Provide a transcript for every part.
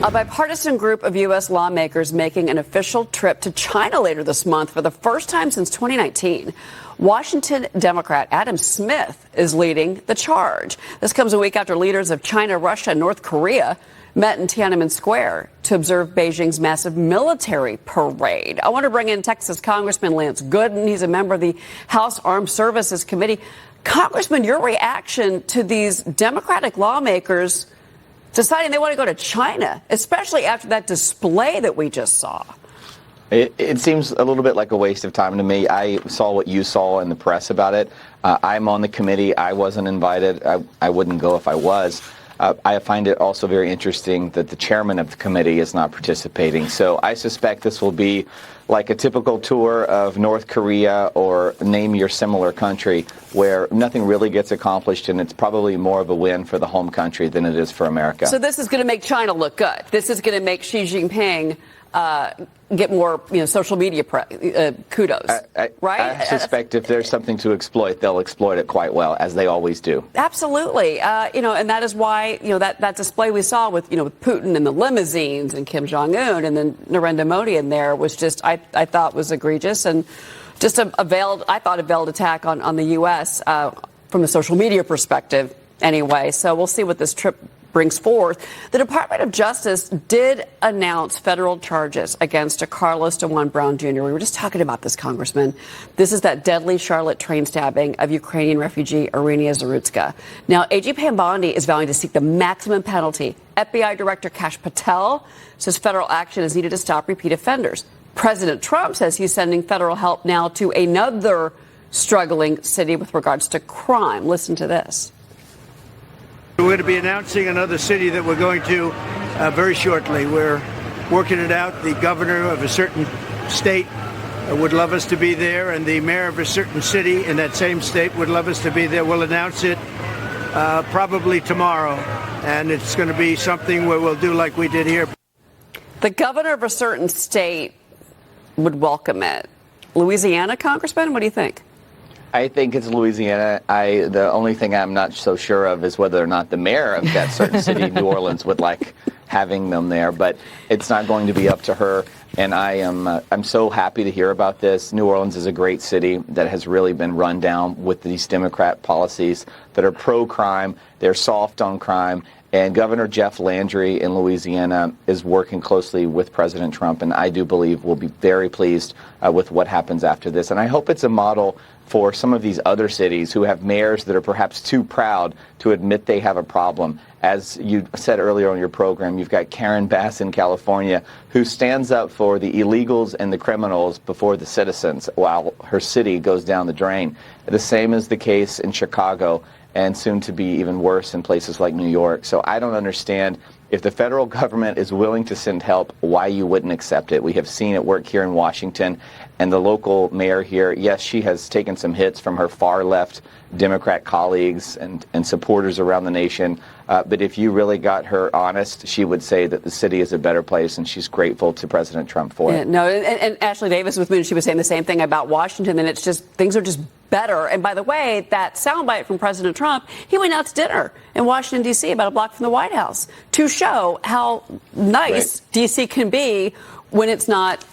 A bipartisan group of U.S. lawmakers making an official trip to China later this month for the first time since 2019. Washington Democrat Adam Smith is leading the charge. This comes a week after leaders of China, Russia, and North Korea met in Tiananmen Square to observe Beijing's massive military parade. I want to bring in Texas Congressman Lance Gooden. He's a member of the House Armed Services Committee. Congressman, your reaction to these Democratic lawmakers deciding they want to go to China, especially after that display that we just saw? It seems a little bit like a waste of time to me. I saw what you saw in the press about it. I'm on the committee. I wasn't invited. I wouldn't go if I was. I find it also very interesting that the chairman of the committee is not participating. So I suspect this will be like a typical tour of North Korea or name your similar country where nothing really gets accomplished, and it's probably more of a win for the home country than it is for America. So this is going to make China look good. This is going to make Xi Jinping get more, social media kudos, right? I suspect if there's something to exploit, they'll exploit it quite well, as they always do. Absolutely. And that is why, that display we saw with Putin and the limousines and Kim Jong-un and then Narendra Modi in there was just, I thought was egregious and just a veiled attack on the U.S. From the social media perspective anyway. So we'll see what this trip brings forth. The Department of Justice did announce federal charges against a Carlos DeJuan Brown Jr. We were just talking about this, Congressman. This is that deadly Charlotte train stabbing of Ukrainian refugee Irina Zarutska. Now, AG Pam Bondi is vowing to seek the maximum penalty. FBI Director Kash Patel says federal action is needed to stop repeat offenders. President Trump says he's sending federal help now to another struggling city with regards to crime. Listen to this. We're going to be announcing another city that we're going to very shortly. We're working it out. The governor of a certain state would love us to be there, and the mayor of a certain city in that same state would love us to be there. We'll announce it probably tomorrow, and it's going to be something where we'll do like we did here. The governor of a certain state would welcome it. Louisiana, Congressman, what do you think? I think it's Louisiana. The only thing I'm not so sure of is whether or not the mayor of that certain city, New Orleans, would like having them there. But it's not going to be up to her. And I'm so happy to hear about this. New Orleans is a great city that has really been run down with these Democrat policies that are pro-crime. They're soft on crime. And Governor Jeff Landry in Louisiana is working closely with President Trump, and I do believe we'll be very pleased with what happens after this. And I hope it's a model for some of these other cities who have mayors that are perhaps too proud to admit they have a problem. As you said earlier on your program, you've got Karen Bass in California who stands up for the illegals and the criminals before the citizens while her city goes down the drain. The same is the case in Chicago, and soon to be even worse in places like New York. So I don't understand, if the federal government is willing to send help, why you wouldn't accept it. We have seen it work here in Washington, and the local mayor here, yes, she has taken some hits from her far-left Democrat colleagues and supporters around the nation. But if you really got her honest, she would say that the city is a better place, and she's grateful to President Trump for it. No, and Ashley Davis with me, she was saying the same thing about Washington, and it's just, things are just better. And by the way, that soundbite from President Trump, he went out to dinner in Washington, D.C., about a block from the White House, to show how nice D.C. can be when it's not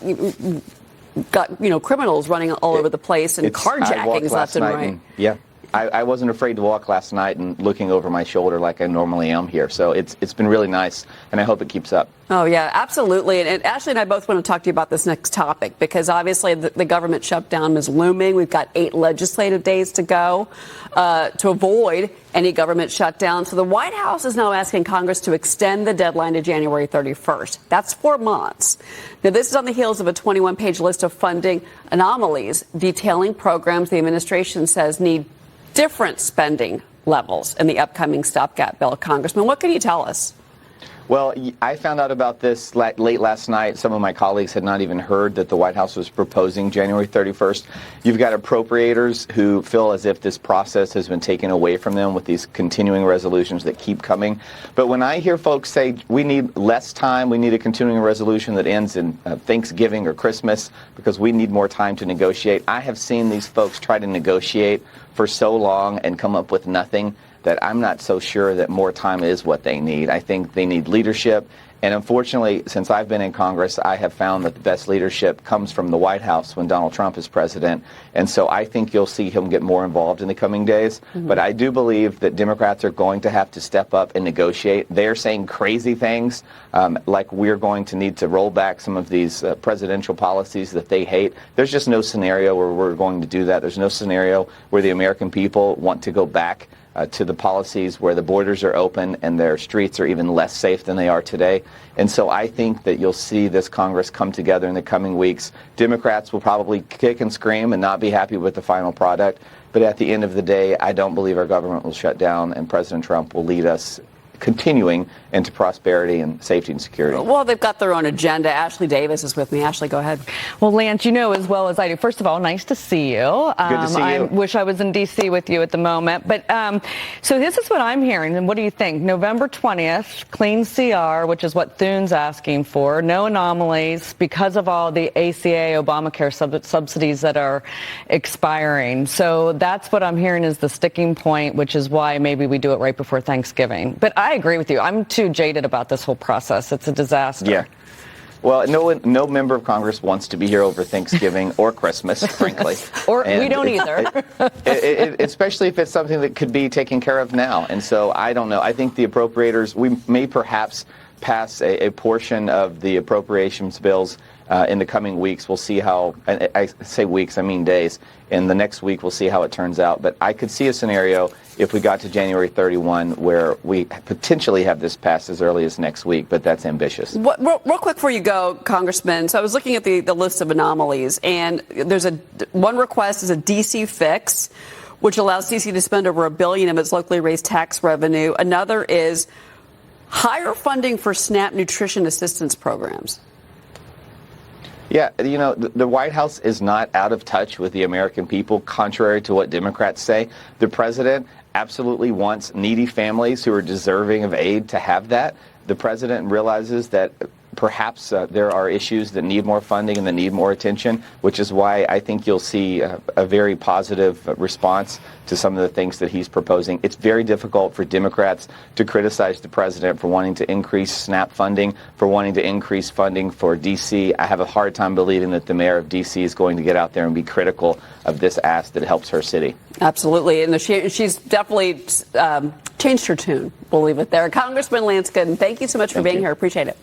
got, criminals running all over the place and carjackings left and right. Yeah. I wasn't afraid to walk last night and looking over my shoulder like I normally am here. So it's been really nice, and I hope it keeps up. Oh, yeah, absolutely. And Ashley and I both want to talk to you about this next topic, because obviously the government shutdown is looming. We've got 8 legislative days to go to avoid any government shutdown. So the White House is now asking Congress to extend the deadline to January 31st. That's 4 months. Now, this is on the heels of a 21-page list of funding anomalies detailing programs the administration says need different spending levels in the upcoming stopgap bill. Congressman, what can you tell us? Well, I found out about this late last night. Some of my colleagues had not even heard that the White House was proposing January 31st. You've got appropriators who feel as if this process has been taken away from them with these continuing resolutions that keep coming. But when I hear folks say we need less time, we need a continuing resolution that ends in Thanksgiving or Christmas because we need more time to negotiate, I have seen these folks try to negotiate for so long and come up with nothing. that I'm not so sure that more time is what they need. I think they need leadership. And unfortunately, since I've been in Congress, I have found that the best leadership comes from the White House when Donald Trump is president. And so I think you'll see him get more involved in the coming days. But I do believe that Democrats are going to have to step up and negotiate. They're saying crazy things, like we're going to need to roll back some of these presidential policies that they hate. There's just no scenario where we're going to do that. There's no scenario where the American people want to go back to the policies where the borders are open and their streets are even less safe than they are today. And so I think that you'll see this Congress come together in the coming weeks. Democrats will probably kick and scream and not be happy with the final product. But at the end of the day, I don't believe our government will shut down, and President Trump will lead us continuing into prosperity and safety and security. Well, they've got their own agenda. Ashley Davis is with me. Ashley, go ahead. Well, Lance, you know as well as I do. First of all, nice to see you. Good to see you. I wish I was in D.C. with you at the moment. But so this is what I'm hearing. And what do you think? November 20th, clean CR, which is what Thune's asking for. No anomalies because of all the ACA, Obamacare subsidies that are expiring. So that's what I'm hearing is the sticking point, which is why maybe we do it right before Thanksgiving. But I agree with you. I'm too jaded about this whole process. It's a disaster. Yeah. Well, no member of Congress wants to be here over Thanksgiving or Christmas, frankly. And we don't either. Especially if it's something that could be taken care of now. And so I don't know. I think the appropriators, we may perhaps pass a portion of the appropriations bills in the coming weeks. We'll see how, I say weeks, I mean days. In the next week, we'll see how it turns out. But I could see a scenario if we got to January 31 where we potentially have this passed as early as next week, but that's ambitious. Real quick before you go, Congressman. So I was looking at the list of anomalies, and there's one request is a D.C. fix, which allows D.C. to spend over $1 billion of its locally raised tax revenue. Another is higher funding for SNAP nutrition assistance programs. Yeah, you know, the White House is not out of touch with the American people, contrary to what Democrats say. The president absolutely wants needy families who are deserving of aid to have that. The president realizes that perhaps there are issues that need more funding and that need more attention, which is why I think you'll see a very positive response to some of the things that he's proposing. It's very difficult for Democrats to criticize the president for wanting to increase SNAP funding, for wanting to increase funding for D.C. I have a hard time believing that the mayor of D.C. is going to get out there and be critical of this ask that helps her city. Absolutely. And she's definitely changed her tune. We'll leave it there. Congressman Lance Gooden, thank you so much for being here. Appreciate it.